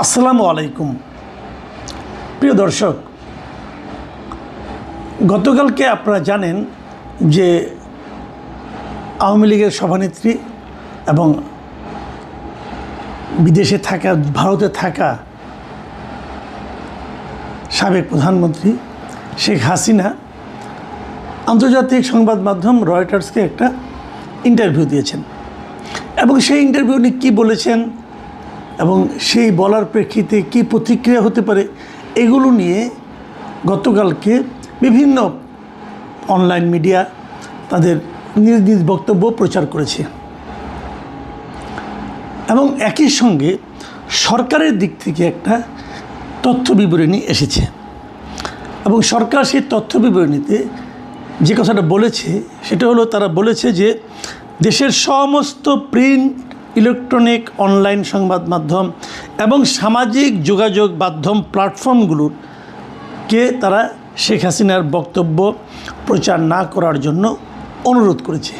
আসসালামু আলাইকুম প্রিয় দর্শক, গতকালকে আপনারা জানেন যে আওয়ামী লীগের সভানেত্রী এবং বিদেশে থাকা, ভারতে থাকা সাবেক প্রধানমন্ত্রী শেখ হাসিনা আন্তর্জাতিক সংবাদ মাধ্যম রয়টার্সকে একটা ইন্টারভিউ দিয়েছেন এবং সেই ইন্টারভিউ নিয়ে কী বলেছেন এবং সেই বলার প্রেক্ষিতে কী প্রতিক্রিয়া হতে পারে এগুলো নিয়ে গতকালকে বিভিন্ন অনলাইন মিডিয়া তাদের নিজ নিজ বক্তব্য প্রচার করেছে এবং একই সঙ্গে সরকারের দিক থেকে একটা তথ্য বিবরণী এসেছে এবং সরকার সেই তথ্য বিবরণীতে যে কথাটা বলেছে সেটা হলো, তারা বলেছে যে দেশের সমস্ত প্রিন্ট, ইলেকট্রনিক, অনলাইন সংবাদ মাধ্যম এবং সামাজিক যোগাযোগ মাধ্যম প্ল্যাটফর্মগুলোকে তারা শেখ হাসিনার বক্তব্য প্রচার না করার জন্য অনুরোধ করেছে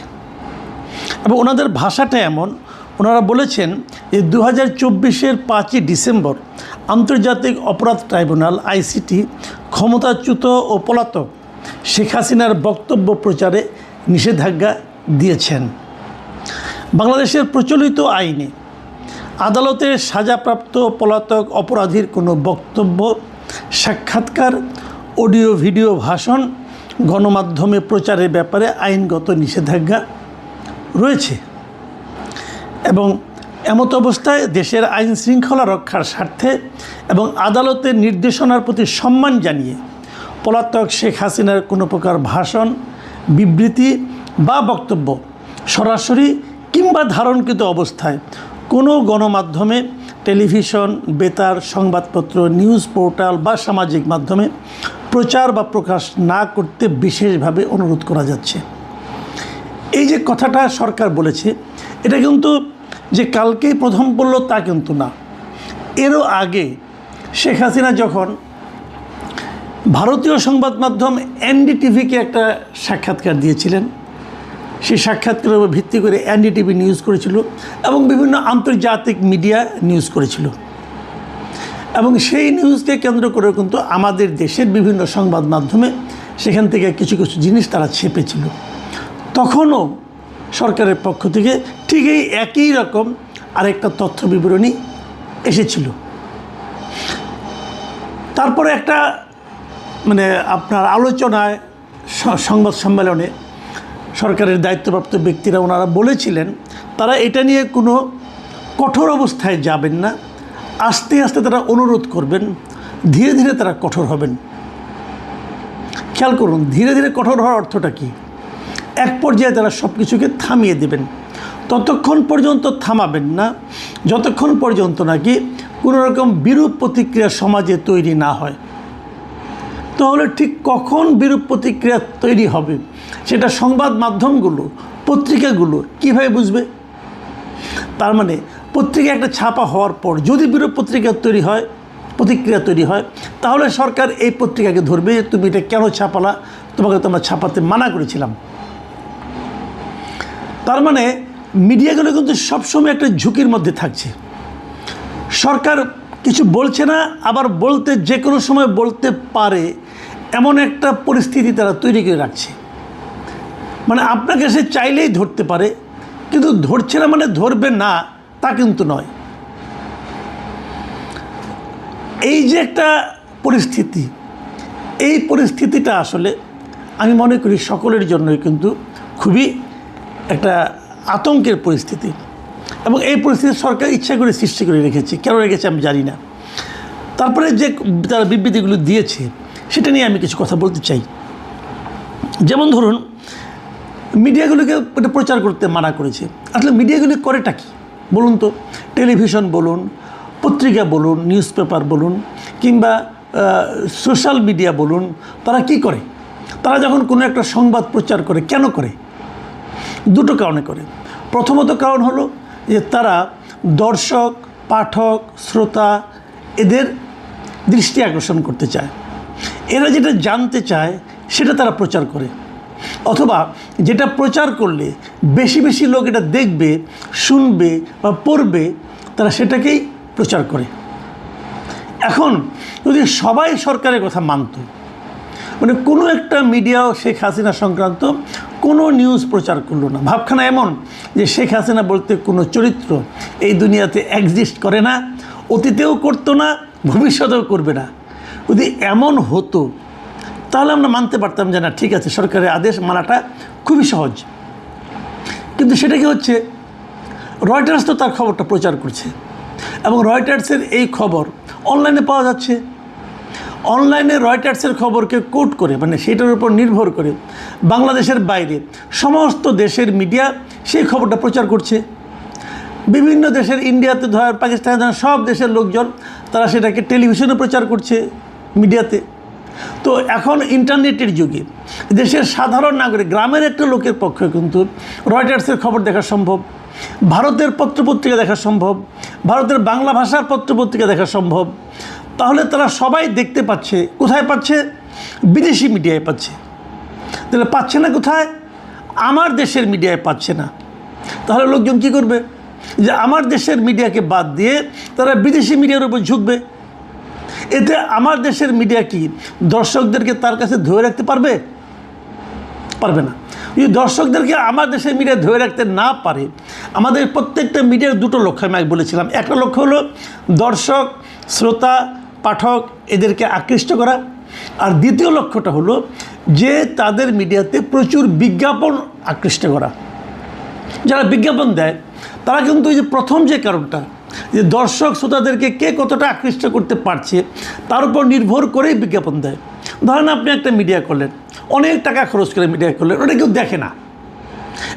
এবং ওনাদের ভাষাটা এমন, ওনারা বলেছেন যে 2024-এর 5ই ডিসেম্বর আন্তর্জাতিক অপরাধ ট্রাইব্যুনাল আইসিটি ক্ষমতাচ্যুত ও পলাতক শেখ হাসিনার বক্তব্য প্রচারে নিষেধাজ্ঞা দিয়েছেন। বাংলাদেশের প্রচলিত আইনে আদালতে সাজাপ্রাপ্ত পলাতক অপরাধীর কোনো বক্তব্য, সাক্ষাৎকার, অডিও ভিডিও ভাষণ গণমাধ্যমে প্রচারের ব্যাপারে আইনগত নিষেধাজ্ঞা রয়েছে এবং এমত অবস্থায় দেশের আইন শৃঙ্খলা রক্ষার স্বার্থে এবং আদালতের নির্দেশনার প্রতি সম্মান জানিয়ে পলাতক শেখ হাসিনার কোনো প্রকার ভাষণ, বিবৃতি বা বক্তব্য সরাসরি কিংবা ধারণকৃত অবস্থায় কোনো গণমাধ্যমে, টেলিভিশন, বেতার, সংবাদপত্র, নিউজ পোর্টাল বা সামাজিক মাধ্যমে প্রচার বা প্রকাশ না করতে বিশেষভাবে অনুরোধ করা যাচ্ছে। এই যে কথাটা সরকার বলেছে, এটা কিন্তু যে কালকেই প্রথম বলল তা কিন্তু না। এরও আগে শেখ হাসিনা যখন ভারতীয় সংবাদ মাধ্যম এনডিটিভিকে একটা সাক্ষাৎকার দিয়েছিলেন, সেই সাক্ষাৎকারের উপর ভিত্তি করে এনডিটিভি নিউজ করেছিল এবং বিভিন্ন আন্তর্জাতিক মিডিয়া নিউজ করেছিল এবং সেই নিউজকে কেন্দ্র করে কিন্তু আমাদের দেশের বিভিন্ন সংবাদ মাধ্যমে সেখান থেকে কিছু কিছু জিনিস তারা ছেপেছিল। তখনও সরকারের পক্ষ থেকে ঠিক এই একই রকম আরেকটা তথ্য বিবরণী এসেছিল। তারপরে একটা আপনার আলোচনায়, সংবাদ সম্মেলনে সরকারের দায়িত্বপ্রাপ্ত ব্যক্তিরা ওনারা বলেছিলেন তারা এটা নিয়ে কোনো কঠোর অবস্থায় যাবেন না, আস্তে আস্তে তারা অনুরোধ করবেন, ধীরে ধীরে তারা কঠোর হবেন। খেয়াল করুন, ধীরে ধীরে কঠোর হওয়ার অর্থটা কী? এক পর্যায়ে তারা সব কিছুকে থামিয়ে দেবেন। ততক্ষণ পর্যন্ত থামাবেন না যতক্ষণ পর্যন্ত নাকি কোনো রকম বিরূপ প্রতিক্রিয়া সমাজে তৈরি না হয়। তাহলে ঠিক কখন বিরূপ প্রতিক্রিয়া তৈরি হবে সেটা সংবাদ মাধ্যমগুলো, পত্রিকাগুলো কীভাবে বুঝবে? তার মানে পত্রিকা একটা ছাপা হওয়ার পর যদি বিরূপ প্রতিক্রিয়া তৈরি হয় তাহলে সরকার এই পত্রিকাকে ধরবে, তুমি এটা কেন ছাপালা, তোমাকে তো আমরা ছাপাতে মানা করেছিলাম। তার মানে মিডিয়াগুলো কিন্তু সবসময় একটা ঝুঁকির মধ্যে থাকছে। সরকার কিছু বলছে না, আবার বলতে যে কোনো সময় বলতে পারে এমন একটা পরিস্থিতি তারা তৈরি করে রাখছে। মানে আপনাকে সে চাইলেই ধরতে পারে, কিন্তু ধরছে না মানে ধরবে না তা কিন্তু নয়। এই যে একটা পরিস্থিতি, এই পরিস্থিতিটা আসলে আমি মনে করি সকলের জন্যই কিন্তু খুবই একটা আতঙ্কের পরিস্থিতি এবং এই পরিস্থিতি সরকার ইচ্ছা করে সৃষ্টি করে রেখেছে। কেন রেখেছে আমি জানি না। তারপরে যে তারা বিবৃতিগুলো দিয়েছে সেটা নিয়ে আমি কিছু কথা বলতে চাই। যেমন ধরুন, মিডিয়াগুলোকে এটা প্রচার করতে মানা করেছে। আসলে মিডিয়াগুলি করেটা কি বলুন তো? টেলিভিশন বলুন, পত্রিকা বলুন, নিউজ পেপার বলুন কিংবা সোশ্যাল মিডিয়া বলুন, তারা কি করে? তারা যখন কোনো একটা সংবাদ প্রচার করে, কেন করে? দুটো কারণে করে। প্রথমত কারণ হলো যে তারা দর্শক, পাঠক, শ্রোতা এদের দৃষ্টি আকর্ষণ করতে চায়। এরা যেটা জানতে চায় সেটা তারা প্রচার করে, অথবা যেটা প্রচার করলে বেশি বেশি লোক এটা দেখবে, শুনবে বা পড়বে, তারা সেটাকেই প্রচার করে। এখন যদি সবাই সরকারের কথা মানত, মানে কোনো একটা মিডিয়াও শেখ হাসিনা সংক্রান্ত কোনো নিউজ প্রচার করলো না, ভাবখানা এমন যে শেখ হাসিনা বলতে কোনো চরিত্র এই দুনিয়াতে এক্সিস্ট করে না, অতীতেও করতো না, ভবিষ্যতেও করবে না, যদি এমন হতো তাহলে আমরা মানতে পারতাম যে না ঠিক আছে, সরকারের আদেশ মানাটা খুবই সহজ। কিন্তু সেটা কি হচ্ছে, রয়টার্স তো তার খবরটা প্রচার করছে এবং রয়টার্সের এই খবর অনলাইনে পাওয়া যাচ্ছে। অনলাইনে রয়টার্সের খবরকে কোট করে, মানে সেটার উপর নির্ভর করে বাংলাদেশের বাইরে সমস্ত দেশের মিডিয়া সেই খবরটা প্রচার করছে। বিভিন্ন দেশের, ইন্ডিয়াতে ধর, পাকিস্তানে ধর, সব দেশের লোকজন তারা সেটাকে টেলিভিশনে প্রচার করছে, মিডিয়াতে। তো এখন ইন্টারনেটের যুগে দেশের সাধারণ নাগরিক, গ্রামের একটা লোকের পক্ষে কিন্তু রয়টার্সের খবর দেখা সম্ভব, ভারতের পত্রপত্রিকা দেখা সম্ভব, ভারতের বাংলা ভাষার পত্রপত্রিকা দেখা সম্ভব। তাহলে তারা সবাই দেখতে পাচ্ছে, কোথায় পাচ্ছে? বিদেশি মিডিয়ায় পাচ্ছে। তাহলে পাচ্ছে না কোথায়? আমার দেশের মিডিয়ায় পাচ্ছে না। তাহলে লোকজন কী করবে? যে আমার দেশের মিডিয়াকে বাদ দিয়ে তারা বিদেশি মিডিয়ার উপর ঝুঁকবে। এতে আমার দেশের মিডিয়া কি দর্শকদেরকে তার কাছে ধরে রাখতে পারবে? পারবে না। যদি দর্শকদেরকে আমার দেশের মিডিয়া ধরে রাখতে না পারে, আমাদের প্রত্যেকটা মিডিয়ার দুটো লক্ষ্য আমি বলেছিলাম। একটা লক্ষ্য হলো দর্শক, শ্রোতা, পাঠক এদেরকে আকৃষ্ট করা, আর দ্বিতীয় লক্ষ্যটা হলো যে তাদের মিডিয়াতে প্রচুর বিজ্ঞাপন আকৃষ্ট করা। যারা বিজ্ঞাপন দেয় তারা কিন্তু এই যে প্রথম যে কারণটা, যে দর্শক শ্রোতাদেরকে কে কতটা আকৃষ্ট করতে পারছে তার উপর নির্ভর করেই বিজ্ঞাপন দেয়। ধরেন আপনি একটা মিডিয়া করলেন, অনেক টাকা খরচ করে মিডিয়া করলেন, ওটা কেউ দেখে না।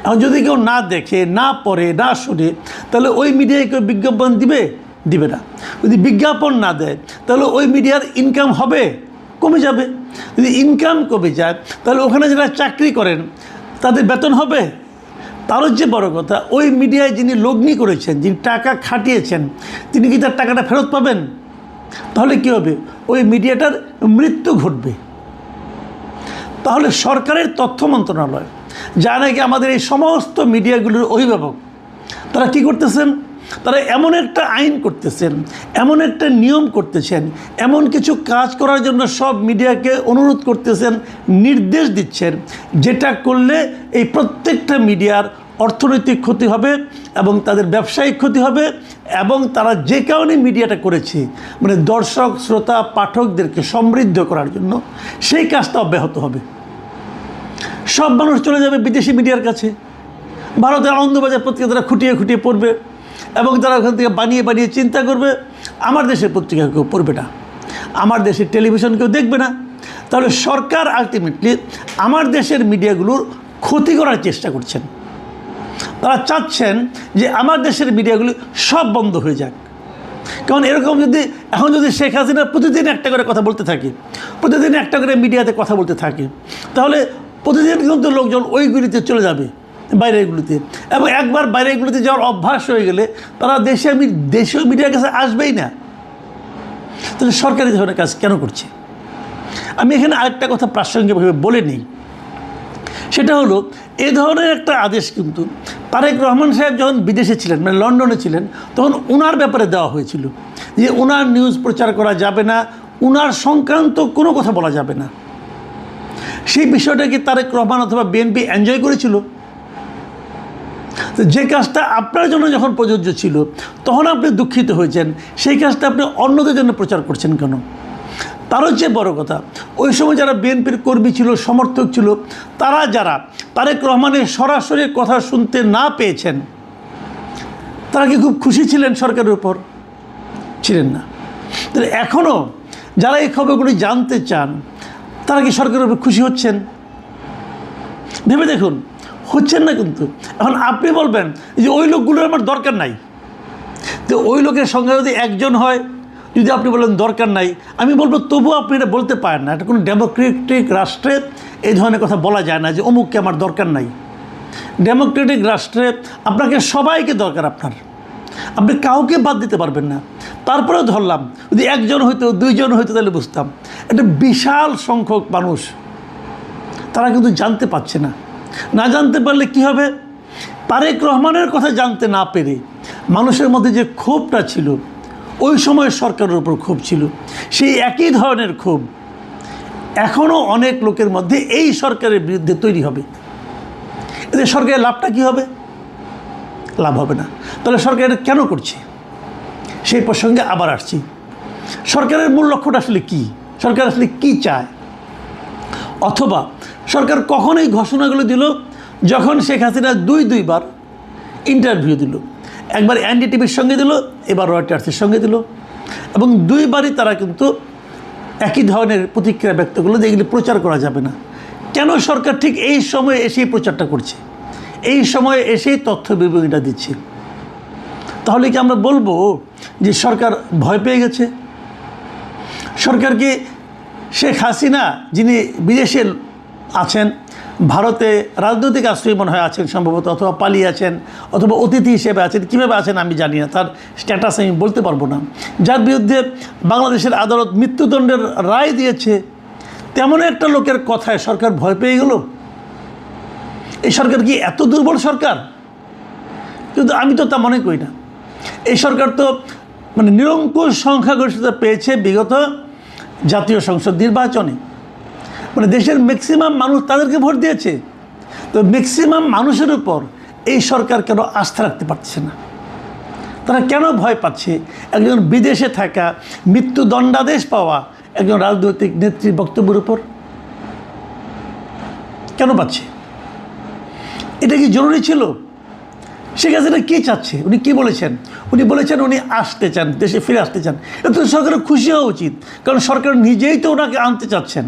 এখন যদি কেউ না দেখে, না পড়ে, না শুনে, তাহলে ওই মিডিয়ায় কেউ বিজ্ঞাপন দিবে? দিবে না। যদি বিজ্ঞাপন না দেয় তাহলে ওই মিডিয়ার ইনকাম হবে? কমে যাবে। যদি ইনকাম কমে যায় তাহলে ওখানে যারা চাকরি করেন তাদের বেতন হবে? তারও যে বড় কথা, ওই মিডিয়ায় যিনি লগ্নি করেছেন, যিনি টাকা খাটিয়েছেন, তিনি কি তার টাকাটা ফেরত পাবেন? তাহলে কী হবে? ওই মিডিয়াটার মৃত্যু ঘটবে। তাহলে সরকারের তথ্য মন্ত্রণালয়, যা নাকি আমাদের এই সমস্ত মিডিয়াগুলোর অভিভাবক, তারা কি করতেছেন? তারা এমন একটা আইন করতেছেন, এমন একটা নিয়ম করতেছেন, এমন কিছু কাজ করার জন্য সব মিডিয়াকে অনুরোধ করতেছেন, নির্দেশ দিচ্ছেন, যেটা করলে এই প্রত্যেকটা মিডিয়ার অর্থনৈতিক ক্ষতি হবে এবং তাদের ব্যবসায়িক ক্ষতি হবে, এবং তারা যে কারণে মিডিয়াটা করেছে, মানে দর্শক, শ্রোতা, পাঠকদেরকে সমৃদ্ধ করার জন্য, সেই কাজটা অব্যাহত হবে। সব মানুষ চলে যাবে বিদেশি মিডিয়ার কাছে। ভারতের আনন্দবাজার পত্রিকা তারা খুঁটিয়ে খুঁটিয়ে পড়বে এবং তারা ওখান থেকে বানিয়ে বানিয়ে চিন্তা করবে। আমার দেশের পত্রিকা কেউ পড়বে না, আমার দেশের টেলিভিশন কেউ দেখবে না। তাহলে সরকার আলটিমেটলি আমার দেশের মিডিয়াগুলোর ক্ষতি করার চেষ্টা করছেন। তারা চাচ্ছেন যে আমার দেশের মিডিয়াগুলি সব বন্ধ হয়ে যাক। কারণ এরকম যদি এখন যদি শেখ হাসিনা প্রতিদিন একটা করে কথা বলতে থাকে, প্রতিদিন একটা করে মিডিয়াতে কথা বলতে থাকে, তাহলে প্রতিদিন কিন্তু লোকজন ওইগুলিতে চলে যাবে, বাইরেগুলিতে। এবং একবার বাইরেগুলিতে যাওয়ার অভ্যাস হয়ে গেলে তারা দেশীয় মিডিয়ার কাছে আসবেই না। তাহলে সরকারি ধরনের কাজ কেন করছে? আমি এখানে আরেকটা কথা প্রাসঙ্গিকভাবে বলে নিই, সেটা হলো এ ধরনের একটা আদেশ কিন্তু তারেক রহমান সাহেব যখন বিদেশে ছিলেন, মানে লন্ডনে ছিলেন, তখন ওনার ব্যাপারে দেওয়া হয়েছিল যে ওনার নিউজ প্রচার করা যাবে না, ওনার সংক্রান্ত কোনো কথা বলা যাবে না। সেই বিষয়টা কি তারেক রহমান অথবা বিএনপি এনজয় করেছিল? তো যে কাজটা আপনার জন্য যখন প্রযোজ্য ছিল তখন আপনি দুঃখিত হয়েছেন, সেই কাজটা আপনি অন্যদের জন্য প্রচার করছেন কেন? তারও চেয়ে বড় কথা, ওই সময় যারা বিএনপির কর্মী ছিল, সমর্থক ছিল, তারা যারা তারেক রহমানের সরাসরি কথা শুনতে না পেয়েছেন, তারা কি খুব খুশি ছিলেন সরকারের উপর? ছিলেন না। তাহলে এখনও যারা এই খবরগুলি জানতে চান, তারা কি সরকারের উপর খুশি হচ্ছেন? ভেবে দেখুন, হচ্ছেন না। কিন্তু এখন আপনি বলবেন যে ওই লোকগুলোর আমার দরকার নাই। তো ওই লোকের সংখ্যা যদি একজন হয়, যদি আপনি বলেন দরকার নাই, আমি বলবো তবুও আপনি এটা বলতে পারেন না। এটা কোনো ডেমোক্রেটিক রাষ্ট্রে এই ধরনের কথা বলা যায় না যে অমুককে আমার দরকার নাই। ডেমোক্রেটিক রাষ্ট্রে আপনাকে সবাইকে দরকার, আপনি কাউকে বাদ দিতে পারবেন না। তারপরেও ধরলাম যদি একজন হইতো, দুইজন হইতো, তাহলে বুঝতাম। একটা বিশাল সংখ্যক মানুষ তারা কিন্তু জানতে পারছে না। না জানতে পারলে কি হবে? তারেক রহমানের কথা জানতে না পেরে মানুষের মধ্যে যে ক্ষোভটা ছিল, ওই সময় সরকারের উপর ক্ষোভ ছিল, সেই একই ধরনের ক্ষোভ এখনও অনেক লোকের মধ্যে এই সরকারের বিরুদ্ধে তৈরি হবে। এতে সরকারের লাভটা কী হবে? লাভ হবে না। তাহলে সরকার এটা কেন করছে? সেই প্রসঙ্গে আবার আসছি। সরকারের মূল লক্ষ্যটা আসলে কী? সরকার আসলে কী চায়? অথবা সরকার কখন এই ঘোষণাগুলো দিল? যখন শেখ হাসিনা দুইবার ইন্টারভিউ দিল, একবার এনডিটিভির সঙ্গে দিল, এবার রয়টার্সের সঙ্গে দিল, এবং দুইবারই তারা কিন্তু একই ধরনের প্রতিক্রিয়া ব্যক্ত করলো যে এগুলি প্রচার করা যাবে না। কেন সরকার ঠিক এই সময়ে এসেই প্রচারটা করছে, এই সময়ে এসেই তথ্য বিবরণীটা দিচ্ছে? তাহলে কি আমরা বলবো যে সরকার ভয় পেয়ে গেছে? সরকারকে শেখ হাসিনা, যিনি বিদেশে আছেন, ভারতে রাজনৈতিক আশ্রয় মনে হয় আছেন সম্ভবত, অথবা পালিয়ে আছেন, অথবা অতিথি হিসেবে আছেন, কীভাবে আছেন আমি জানি না, তার স্ট্যাটাস আমি বলতে পারবো না, যার বিরুদ্ধে বাংলাদেশের আদালত মৃত্যুদণ্ডের রায় দিয়েছে, তেমন একটা লোকের কথায় সরকার ভয় পেয়ে গেল? এই সরকার কি এত দুর্বল সরকার? কিন্তু আমি তো তা মনে করি না। এই সরকার তো মানে নিরঙ্কুশ সংখ্যাগরিষ্ঠতা পেয়েছে বিগত জাতীয় সংসদ নির্বাচনে, মানে দেশের ম্যাক্সিমাম মানুষ তাদেরকে ভোট দিয়েছে। তো ম্যাক্সিমাম মানুষের উপর এই সরকার কেন আস্থা রাখতে পারছে না? তারা কেন ভয় পাচ্ছে একজন বিদেশে থাকা, মৃত্যুদণ্ডাদেশ পাওয়া একজন রাজনৈতিক নেত্রীর বক্তব্যের উপর? কেন পাচ্ছে? এটা কি জরুরি ছিল? শেখ হাসিনা কী চাচ্ছে? উনি কী বলেছেন? উনি বলেছেন উনি আসতে চান, দেশে ফিরে আসতে চান। এত সরকারের খুশি হওয়া উচিত, কারণ সরকার নিজেই তো ওনাকে আনতে চাচ্ছেন,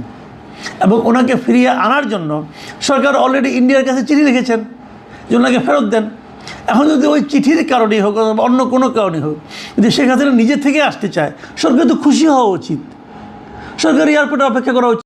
এবং ওনাকে ফিরিয়ে আনার জন্য সরকার অলরেডি ইন্ডিয়ার কাছে চিঠি লিখেছেন যে ওনাকে ফেরত দেন। এখন যদি ওই চিঠির কারণেই হোক অথবা অন্য কোনো কারণে হোক, যদি শেখ হাসিনা নিজে থেকে আসতে চায়, সরকার তো খুশি হওয়া উচিত। সরকার এয়ারপোর্টে অপেক্ষা করা উচিত।